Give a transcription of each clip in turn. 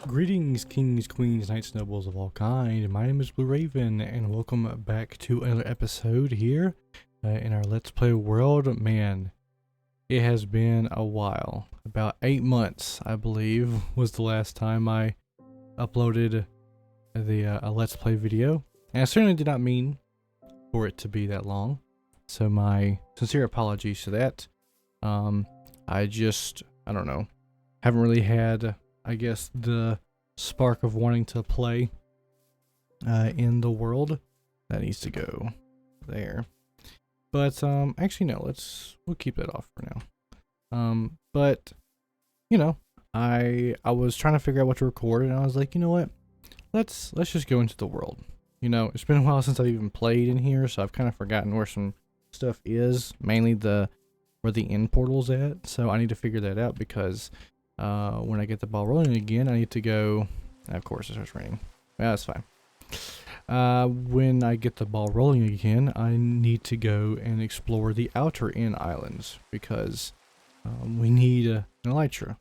Greetings, kings, queens, knights, nobles of all kind. My name is Blue Raven, and welcome back to another episode here in our Let's Play world. Man, it has been a while. About 8 months, I believe, was the last time I uploaded a Let's Play video. And I certainly did not mean for it to be that long. So my sincere apologies to that. I don't know, haven't really had, I guess, the spark of wanting to play in the world. That needs to go there. But actually no, we'll keep that off for now. But you know, I was trying to figure out what to record, and I was like, you know what? Let's just go into the world. You know, it's been a while since I've even played in here, so I've kind of forgotten where some stuff is, mainly where the end portal's at. So I need to figure that out because when I get the ball rolling again, I need to go. Of course, it starts raining. Yeah, that's fine. When I get the ball rolling again, I need to go and explore the outer end islands because we need an elytra,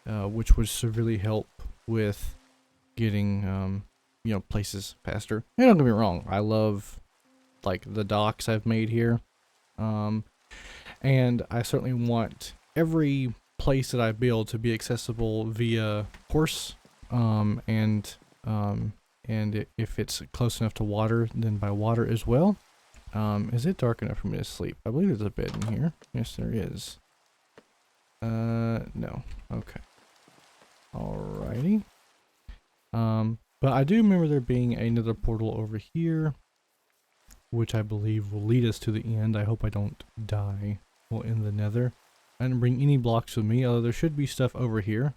which would severely help with getting places faster. And don't get me wrong, I love like the docks I've made here, and I certainly want every place that I build to be accessible via horse, and if it's close enough to water, then by water as well. Is it dark enough for me to sleep? I believe there's a bed in here. Yes, there is. No. Okay. Alrighty. But I do remember there being another portal over here, which I believe will lead us to the end. I hope I don't die while in the nether. I didn't bring any blocks with me, although there should be stuff over here.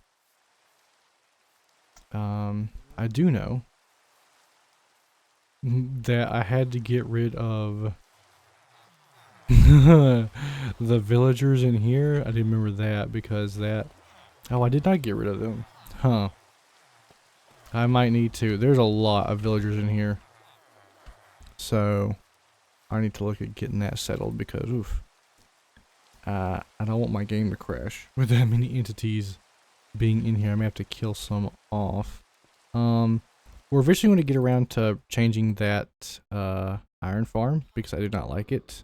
I do know that I had to get rid of the villagers in here. I didn't remember that because oh, I did not get rid of them. Huh. I might need to. There's a lot of villagers in here. So I need to look at getting that settled because, oof. I don't want my game to crash with that many entities being in here. I may have to kill some off. We're eventually going to get around to changing that iron farm because I do not like it.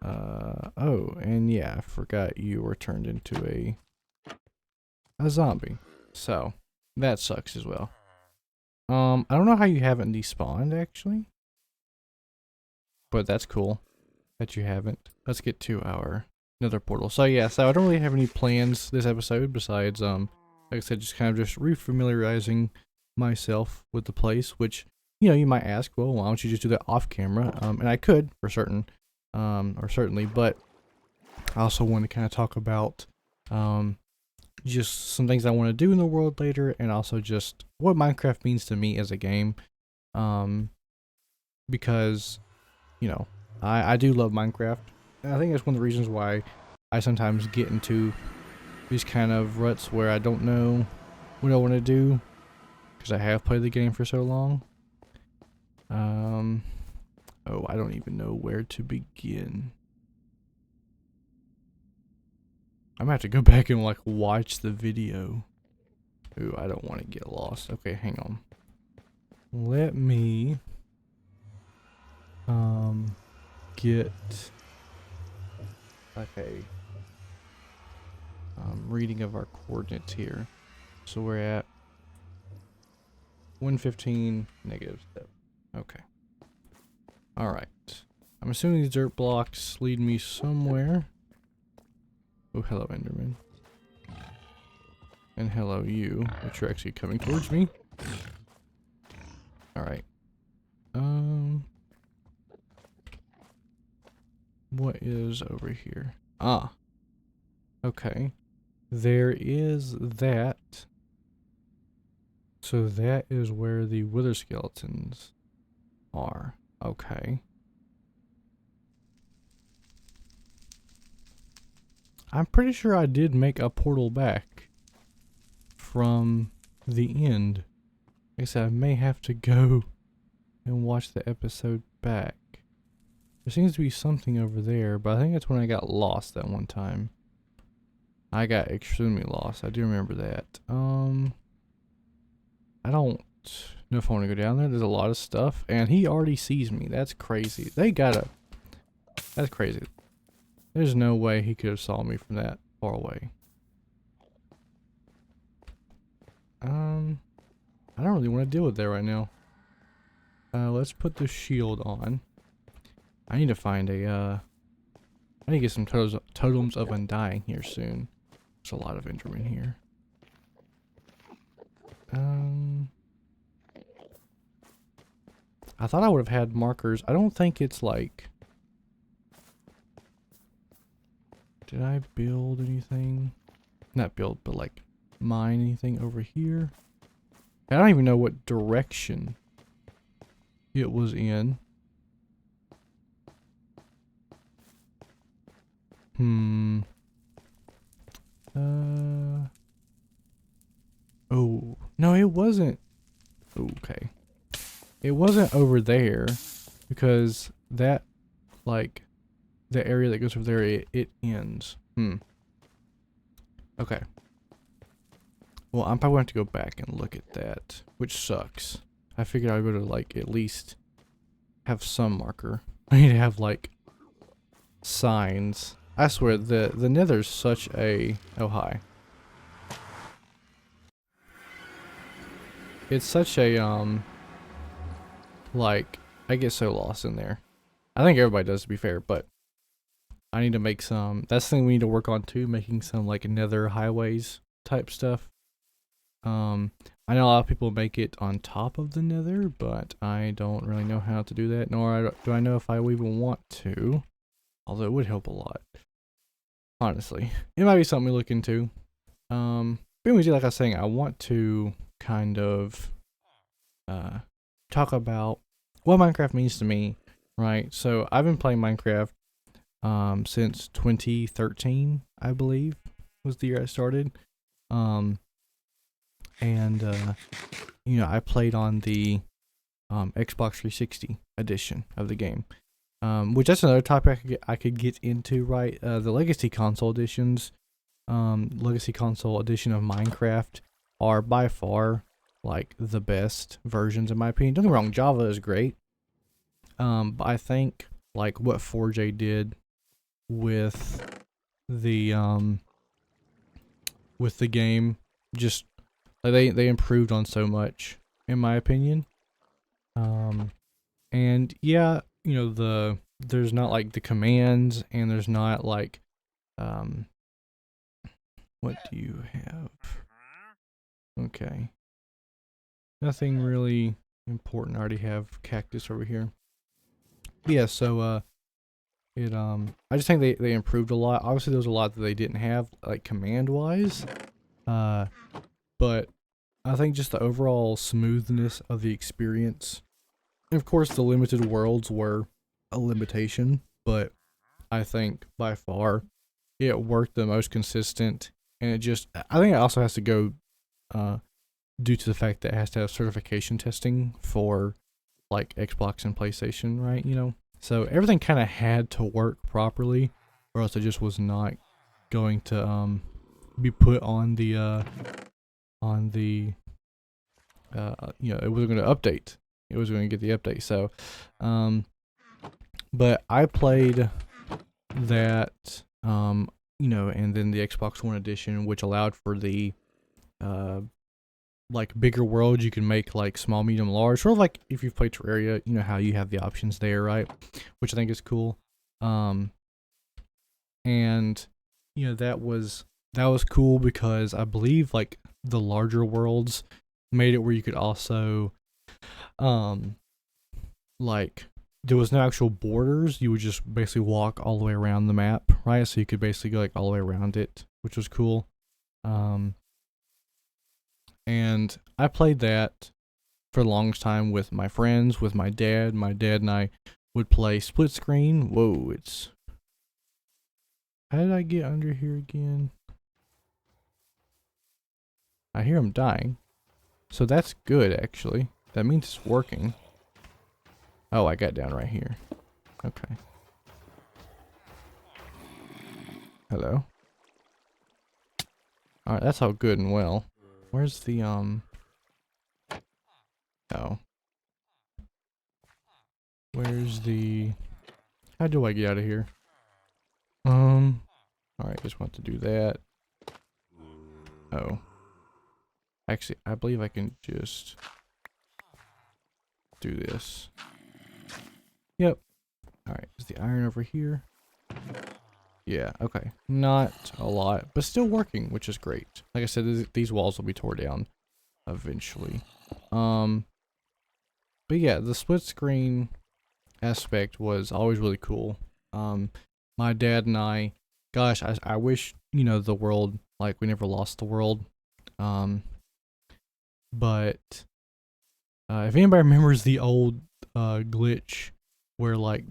Oh, and yeah, I forgot you were turned into a zombie. So that sucks as well. I don't know how you haven't despawned actually, but that's cool that you haven't. Let's get to our nether portal. So yeah, so I don't really have any plans this episode besides like I said, just refamiliarizing myself with the place, which, you know, you might ask, well, why don't you just do that off camera? And I could for certain, or certainly, but I also want to kind of talk about just some things I want to do in the world later, and also just what Minecraft means to me as a game, because, you know, I do love Minecraft, and I think that's one of the reasons why I sometimes get into these kind of ruts where I don't know what I want to do, because I have played the game for so long. Oh, I don't even know where to begin. I'm gonna have to go back and like watch the video. Ooh, I don't want to get lost. Okay, hang on. Let me get like a reading of our coordinates here. So we're at 115 -7. Okay. Alright. I'm assuming these dirt blocks lead me somewhere. Oh, hello, Enderman. And hello, you, which are actually coming towards me. Alright. What is over here? Ah. Okay. There is that. So that is where the wither skeletons are. Okay. I'm pretty sure I did make a portal back from the end. Like I said, I may have to go and watch the episode back. There seems to be something over there, but I think that's when I got lost that one time. I got extremely lost. I do remember that. I don't know if I want to go down there. There's a lot of stuff, and he already sees me. That's crazy. That's crazy. There's no way he could have saw me from that far away. I don't really want to deal with that right now. Let's put the shield on. I need to find a, I need to get some totems of undying here soon. There's a lot of Endermen here. I thought I would have had markers. I don't think it's like... Did I build anything? Not build, but like mine anything over here? I don't even know what direction it was in. Oh, no, it wasn't. Okay. It wasn't over there because that, like, the area that goes over there, it ends. Okay. Well, I'm probably going to have to go back and look at that, which sucks. I figured I would have, like, at least have some marker. I need to have, like, signs. I swear, the nether's such a... Oh, hi. It's such a, like, I get so lost in there. I think everybody does, to be fair, but I need to make some... That's the thing we need to work on, too, making some, like, nether highways type stuff. I know a lot of people make it on top of the nether, but I don't really know how to do that, nor do I know if I even want to. Although it would help a lot. Honestly. It might be something we look into. But anyways, like I was saying, I want to kind of talk about what Minecraft means to me, right? So I've been playing Minecraft since 2013, I believe, was the year I started. You know, I played on the Xbox 360 edition of the game, which that's another topic I could get into, right? The Legacy Console editions, Legacy Console edition of Minecraft are by far like the best versions in my opinion. Don't get me wrong, Java is great, but I think like what 4J did with the game, just like they improved on so much in my opinion. And yeah, you know, there's not like the commands, and there's not like what do you have? Okay, nothing really important. I already have cactus over here. But yeah, so I just think they improved a lot. Obviously there was a lot that they didn't have like command wise, but I think just the overall smoothness of the experience. And of course, the limited worlds were a limitation, but I think by far it worked the most consistent. And it just, I think it also has to go due to the fact that it has to have certification testing for like Xbox and PlayStation, right? You know, so everything kind of had to work properly, or else it just was not going to be put on the you know, it wasn't going to update. It was going to get the update. So, but I played that, you know, and then the Xbox One edition, which allowed for the, like bigger worlds. You can make like small, medium, large, sort of like if you've played Terraria, you know how you have the options there, right? Which I think is cool. And you know, that was cool because I believe like the larger worlds made it where you could also like there was no actual borders. You would just basically walk all the way around the map, right? So you could basically go like all the way around it, which was cool. And I played that for the longest time with my friends, with my dad. My dad and I would play split screen. Whoa, it's... How did I get under here again? I hear him dying. So that's good, actually. That means it's working. Oh, I got down right here. Okay. Hello. Alright, that's all good and well. Where's the, Oh. Where's the... How do I get out of here? Alright, just want to do that. Oh. Actually, I believe I can just do this. Yep. Alright, is the iron over here? Yeah, okay. Not a lot, but still working, which is great. Like I said, these walls will be tore down eventually. But yeah, the split screen aspect was always really cool. My dad and I, gosh, I wish, you know, the world, like, we never lost the world. But if anybody remembers the old glitch where, like,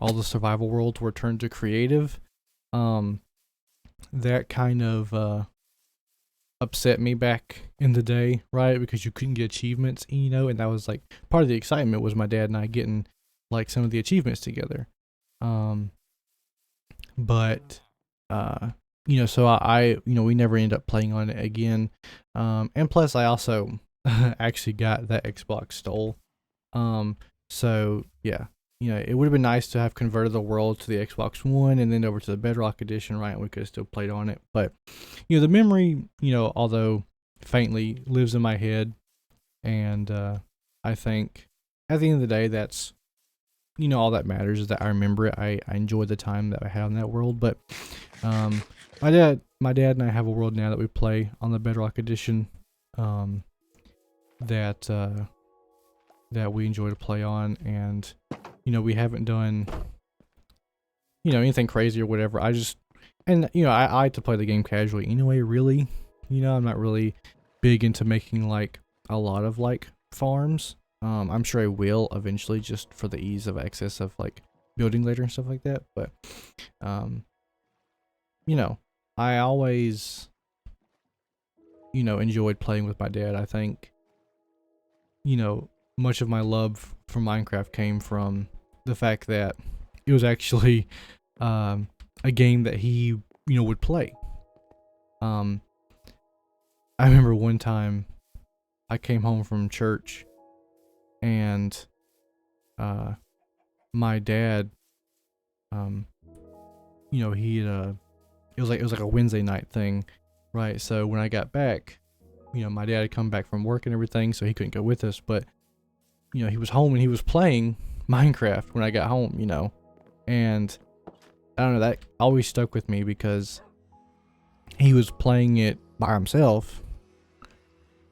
all the survival worlds were turned to creative, that kind of upset me back in the day, right? Because you couldn't get achievements, you know, and that was like part of the excitement was my dad and I getting like some of the achievements together. But you know, so you know, we never ended up playing on it again. And plus I also actually got that Xbox stole. So yeah, you know, it would have been nice to have converted the world to the Xbox One and then over to the Bedrock Edition, right? And we could have still played on it. But, you know, the memory, you know, although faintly lives in my head. And I think at the end of the day, that's, you know, all that matters is that I remember it. I enjoyed the time that I had in that world. But my dad and I have a world now that we play on the Bedrock Edition that we enjoy to play on, and you know, we haven't done, you know, anything crazy or whatever. And you know, I like to play the game casually anyway, really. You know, I'm not really big into making like a lot of like farms. I'm sure I will eventually, just for the ease of access of like building later and stuff like that. But you know, I always, you know, enjoyed playing with my dad. I think, you know, much of my love for Minecraft came from the fact that it was actually a game that he, you know, would play. I remember one time I came home from church and my dad, you know, it was like a Wednesday night thing, right? So when I got back, you know, my dad had come back from work and everything, so he couldn't go with us, but you know, he was home and he was playing Minecraft when I got home, you know, and I don't know, that always stuck with me because he was playing it by himself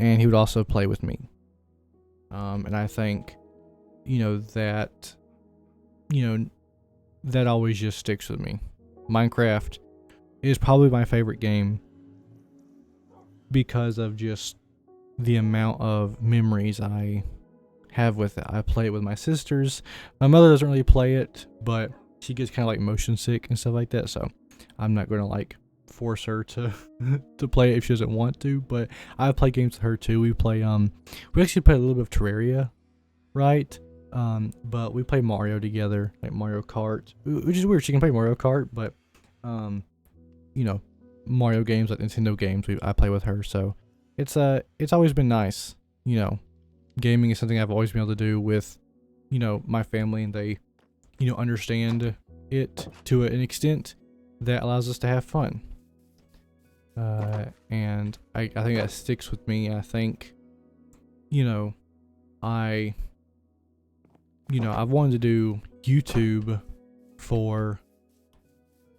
and he would also play with me. And I think, you know, that always just sticks with me. Minecraft is probably my favorite game because of just the amount of memories I have with it. I play it with my sisters. My mother doesn't really play it, but she gets kind of like motion sick and stuff like that, so I'm not going to like force her to to play it if she doesn't want to. But I play games with her too. We actually play a little bit of Terraria, right? But we play Mario together, like Mario Kart, which is weird. She can play Mario Kart, but you know, Mario games, like Nintendo games, I play with her. So it's always been nice, you know. Gaming is something I've always been able to do with, you know, my family, and they, you know, understand it to an extent that allows us to have fun. And I think that sticks with me. I think, you know, I've wanted to do YouTube for,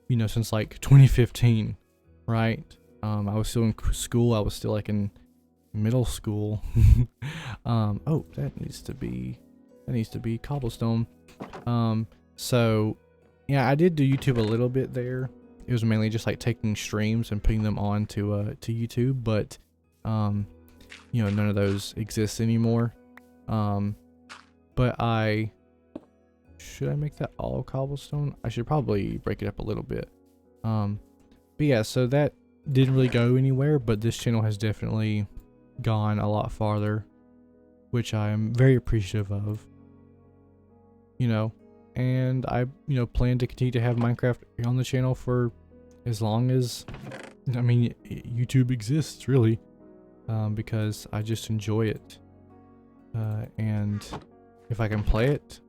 you know, since like 2015, right? I was still in school. I was still like in middle school. Oh, that needs to be cobblestone. So yeah, I did do YouTube a little bit there. It was mainly just like taking streams and putting them on to YouTube, but you know, none of those exist anymore. But should I make that all cobblestone? I should probably break it up a little bit. But yeah, so that didn't really go anywhere, but this channel has definitely gone a lot farther, which I am very appreciative of. You know, and I, you know, plan to continue to have Minecraft on the channel for as long as, I mean, YouTube exists, really, because I just enjoy it. And if I can play it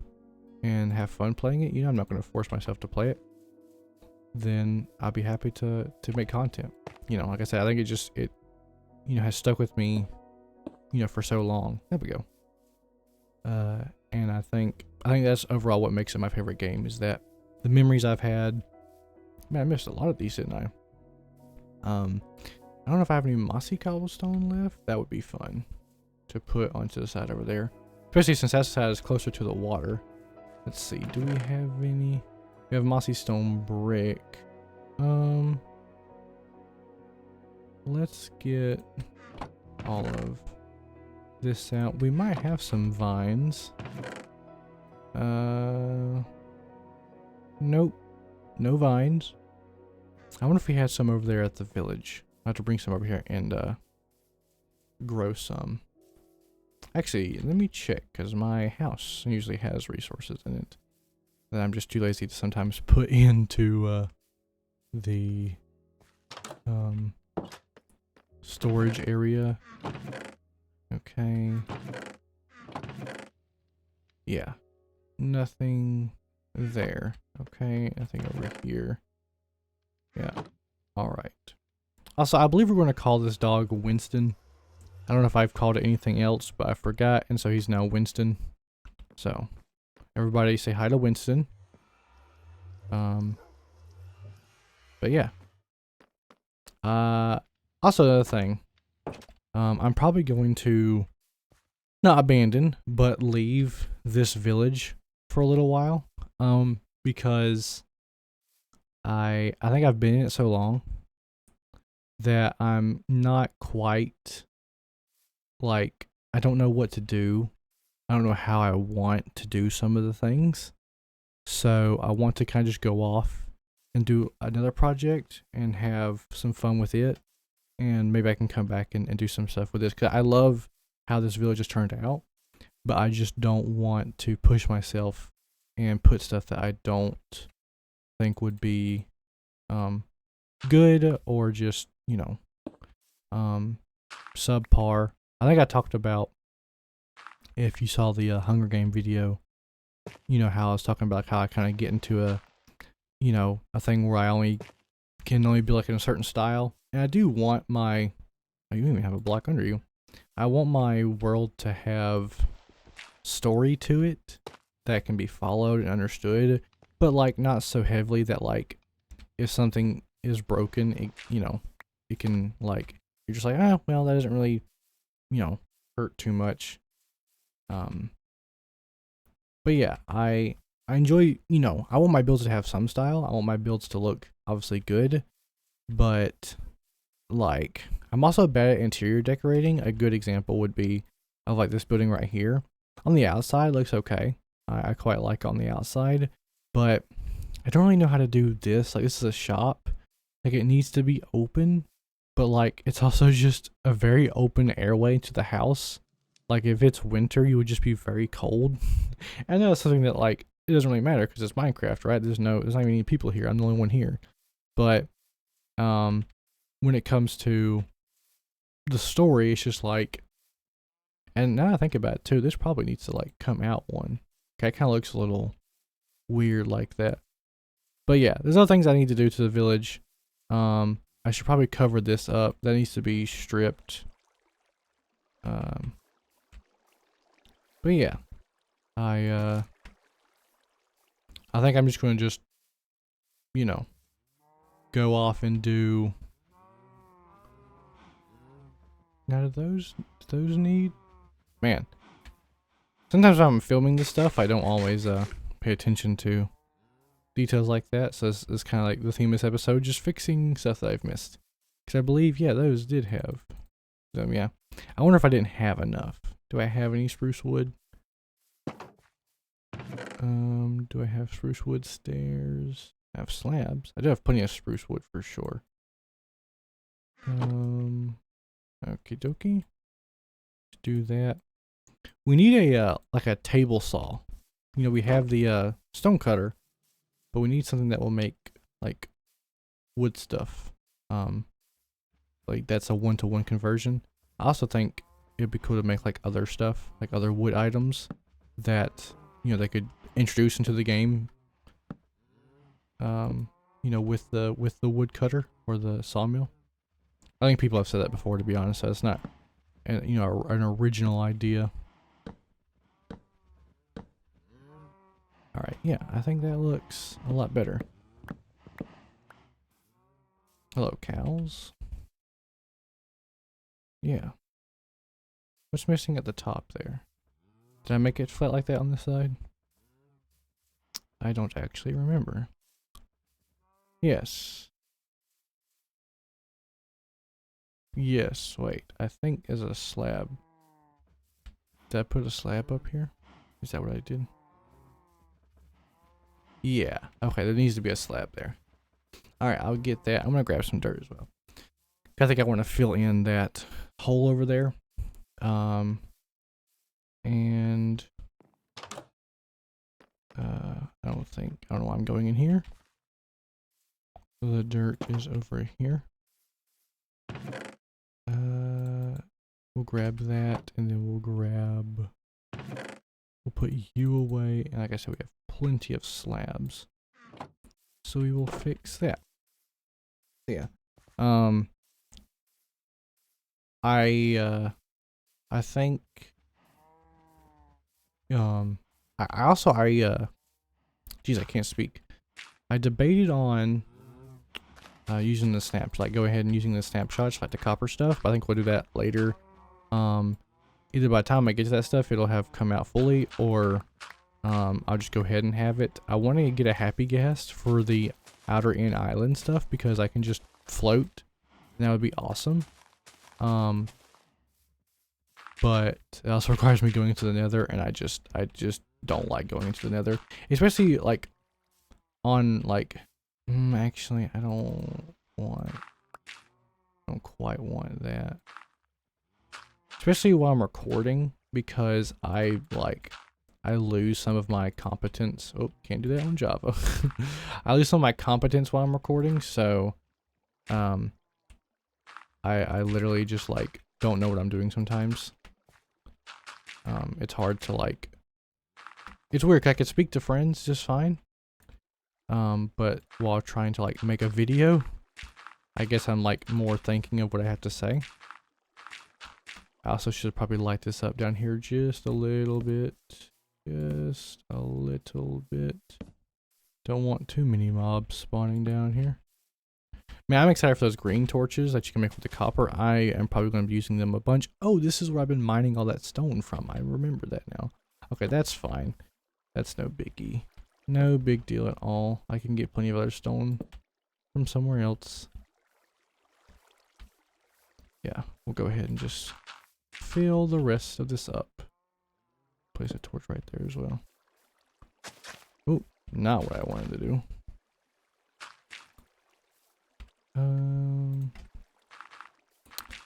and have fun playing it, you know, I'm not going to force myself to play it, then I'll be happy to make content. You know, like I said, I think it you know, has stuck with me, you know, for so long. There we go. And I think that's overall what makes it my favorite game, is that the memories I've had. Man, I missed a lot of these, didn't I? I don't know if I have any mossy cobblestone left. That would be fun to put onto the side over there, especially since that side is closer to the water. Let's see, do we have any? We have mossy stone brick. Let's get all of this out. We might have some vines. Nope, no vines. I wonder if we had some over there at the village. I have to bring some over here and grow some. Actually, let me check, because my house usually has resources in it that I'm just too lazy to sometimes put into the storage area. Okay. Yeah. Nothing there. Okay, nothing over here. Yeah. Alright. Also, I believe we're going to call this dog Winston. I don't know if I've called it anything else, but I forgot, and so he's now Winston. So, everybody say hi to Winston. But yeah. Also another thing. I'm probably going to not abandon, but leave this village for a little while. Because I think I've been in it so long that I'm not quite, like, I don't know what to do. I don't know how I want to do some of the things. So I want to kind of just go off and do another project and have some fun with it. And maybe I can come back and do some stuff with this, because I love how this village has turned out. But I just don't want to push myself and put stuff that I don't think would be good, or just, you know, subpar. I think I talked about, if you saw the Hunger Game video, you know, how I was talking about how I kind of get into a, you know, a thing where I can only be like in a certain style. And I do want my, oh, you even have a block under you. I want my world to have story to it that can be followed and understood, but like not so heavily that, like, if something is broken, it, you know, it can, like, you're just like, oh, well, that doesn't really, you know, hurt too much. But yeah, I enjoy, you know, I want my builds to have some style. I want my builds to look obviously good, but like, I'm also bad at interior decorating. A good example would be of like this building right here. On the outside, looks okay. I quite like on the outside, but I don't really know how to do this. Like, this is a shop. Like, it needs to be open, but like, it's also just a very open airway to the house. Like, if it's winter, you would just be very cold. I know it's something that, like, it doesn't really matter because it's Minecraft, right? There's not even any people here. I'm the only one here. But when it comes to the story, it's just like, and now I think about it too, this probably needs to like come out one. Okay, it kind of looks a little weird like that. But yeah, there's other things I need to do to the village. I should probably cover this up. That needs to be stripped. But yeah, I think I'm just going to just, you know, go off and do. Now, do those need? Man, sometimes when I'm filming this stuff, I don't always pay attention to details like that. So it's kind of like the theme of this episode, just fixing stuff that I've missed. Because I believe, yeah, those did have them. Yeah, I wonder if I didn't have enough. Do I have any spruce wood? Do I have spruce wood stairs? I have slabs. I do have plenty of spruce wood for sure. Okie dokie. Let's do that. We need a like a table saw. You know, we have the stone cutter, but we need something that will make like wood stuff. Like that's a 1-to-1 conversion. I also think it'd be cool to make like other stuff, like other wood items that, you know, they could introduce into the game. You know, with the woodcutter or the sawmill. I think people have said that before, to be honest, so it's not, you know, an original idea. Alright, yeah, I think that looks a lot better. Hello, cows. Yeah. What's missing at the top there? Did I make it flat like that on this side? I don't actually remember. Yes. Yes, wait. I think as a slab. Did I put a slab up here? Is that what I did? Yeah. Okay, there needs to be a slab there. Alright, I'll get that. I'm gonna grab some dirt as well. I think I want to fill in that hole over there. And I don't know why I'm going in here. The dirt is over here. We'll grab that, and then we'll put you away. And like I said, we have plenty of slabs, so we will fix that. Yeah. I think. Geez, I can't speak. I debated on using the snaps, like go ahead and using the snapshots, like the copper stuff. But I think we'll do that later. Either by the time I get to that stuff, it'll have come out fully, or I'll just go ahead and have it. I want to get a happy guest for the outer end island stuff because I can just float, and that would be awesome. But it also requires me going into the nether, and I just don't like going into the nether, especially like on like actually I don't quite want that, especially while I'm recording, because I lose some of my competence. Oh, can't do that on Java. I lose some of my competence while I'm recording, so I literally just like don't know what I'm doing sometimes. It's hard to like, it's weird, I could speak to friends just fine. But while trying to like make a video, I guess I'm like more thinking of what I have to say. I also should probably light this up down here just a little bit. Just a little bit. Don't want too many mobs spawning down here. Man, I'm excited for those green torches that you can make with the copper. I am probably going to be using them a bunch. Oh, this is where I've been mining all that stone from. I remember that now. Okay, that's fine. That's no biggie. No big deal at all. I can get plenty of other stone from somewhere else. Yeah, we'll go ahead and just fill the rest of this up. Place a torch right there as well. Oh, not what I wanted to do.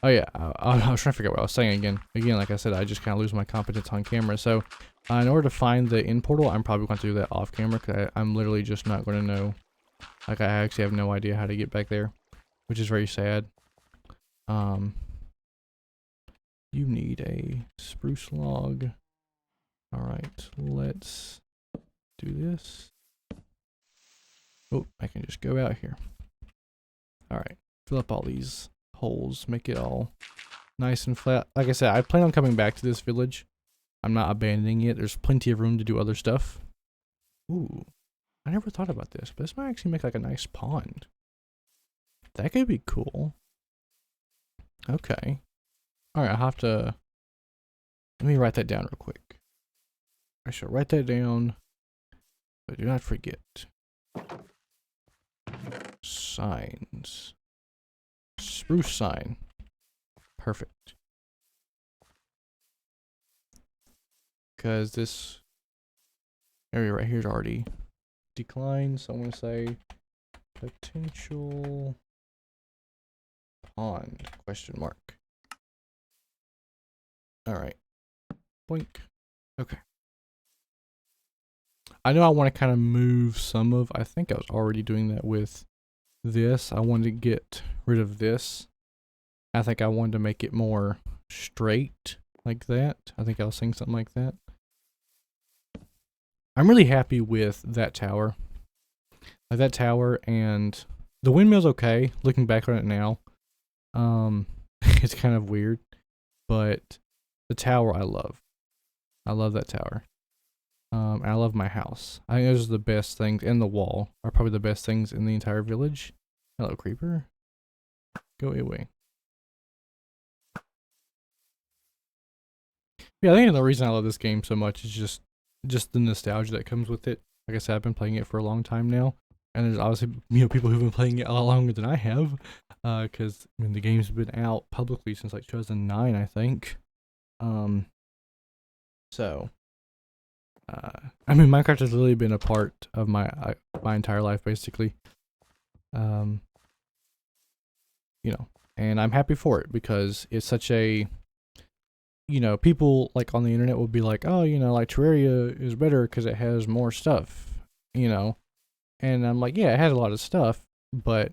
Oh yeah, I was trying to figure out what I was saying again. Again, like I said, I just kind of lose my competence on camera. So, in order to find the end portal, I'm probably going to do that off camera, because I'm literally just not going to know. Like, I actually have no idea how to get back there, which is very sad. You need a spruce log. Alright, let's do this. Oh, I can just go out here. Alright, fill up all these holes, make it all nice and flat. Like I said, I plan on coming back to this village. I'm not abandoning it. There's plenty of room to do other stuff. Ooh, I never thought about this, but this might actually make like a nice pond. That could be cool. Okay. Alright, I'll have to... Let me write that down real quick. I shall write that down, but do not forget. Signs. Spruce sign. Perfect. Because this area right here is already declined, so I'm going to say potential pond, question mark. Alright. Boink. Okay. I know I want to kind of move some of, I think I was already doing that with this. I wanted to get rid of this. I think I wanted to make it more straight. like that. I think I was saying something like that. I'm really happy with that tower. Like that tower, and the windmill's okay. Looking back on it now, it's kind of weird, but the tower I love. I love that tower. And I love my house. I think those are the best things, and the wall are probably the best things in the entire village. Hello, creeper. Go away. Yeah, I think the reason I love this game so much is just the nostalgia that comes with it. Like I said, I've been playing it for a long time now, and there's obviously people who've been playing it a lot longer than I have, because I mean the game's been out publicly since like 2009, I think. So I mean, Minecraft has literally been a part of my entire life, basically. You know, and I'm happy for it because it's such a, people like on the internet will be like, oh, like Terraria is better because it has more stuff, and I'm like, yeah, it has a lot of stuff, but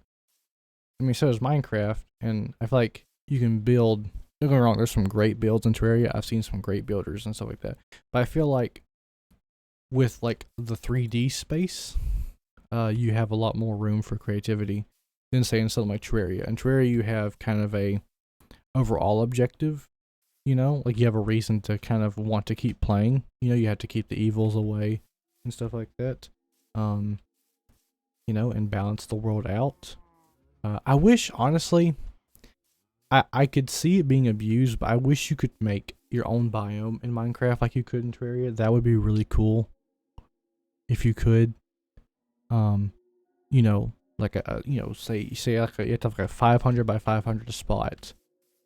I mean, so does Minecraft, and I feel like you can build. Don't get me wrong, there's some great builds in Terraria. I've seen some great builders and stuff like that, but I feel like with like the 3D space, you have a lot more room for creativity than say in something like Terraria. In Terraria, you have kind of a overall objective, like you have a reason to kind of want to keep playing. You have to keep the evils away and stuff like that, and balance the world out. I wish, honestly, I could see it being abused, but I wish you could make your own biome in Minecraft like you could in Terraria. That would be really cool if you could. Like say like you have to have like a 500 by 500 spot,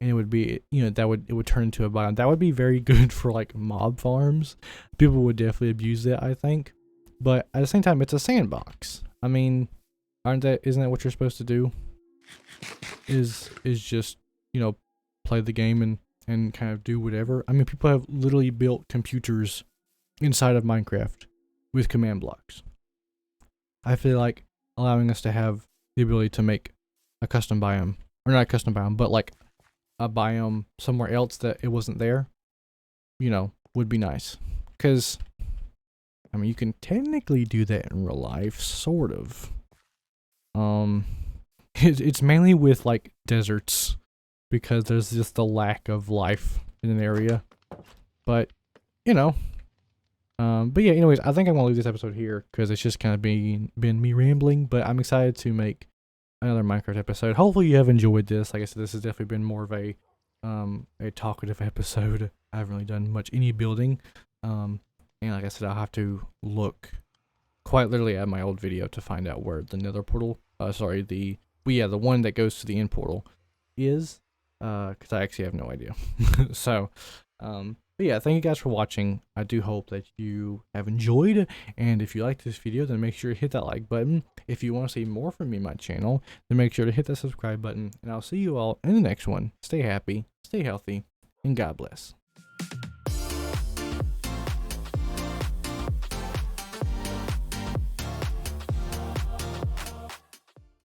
and it would be it would turn into a biome. That would be very good for like mob farms. People would definitely abuse that, I think, but at the same time, it's a sandbox. I mean, isn't that what you're supposed to do? Is just play the game and kind of do whatever. I mean, people have literally built computers inside of Minecraft with command blocks. I feel like allowing us to have the ability to make a custom biome, or not a custom biome, but like a biome somewhere else that it wasn't there, would be nice. Because, I mean, you can technically do that in real life, sort of. It's mainly with like deserts, because there's just a lack of life in an area. But, but yeah, anyways, I think I'm gonna leave this episode here because it's just kind of been me rambling. But I'm excited to make another Minecraft episode. Hopefully you have enjoyed this. Like I said, this has definitely been more of a talkative episode. I haven't really done much any building. And like I said, I'll have to look quite literally at my old video to find out where the Nether portal, the one that goes to the end portal is, because I actually have no idea. So, but yeah, thank you guys for watching. I do hope that you have enjoyed, and if you like this video, then make sure to hit that like button. If you want to see more from me on my channel, then make sure to hit that subscribe button, and I'll see you all in the next one. Stay happy, stay healthy, and God bless.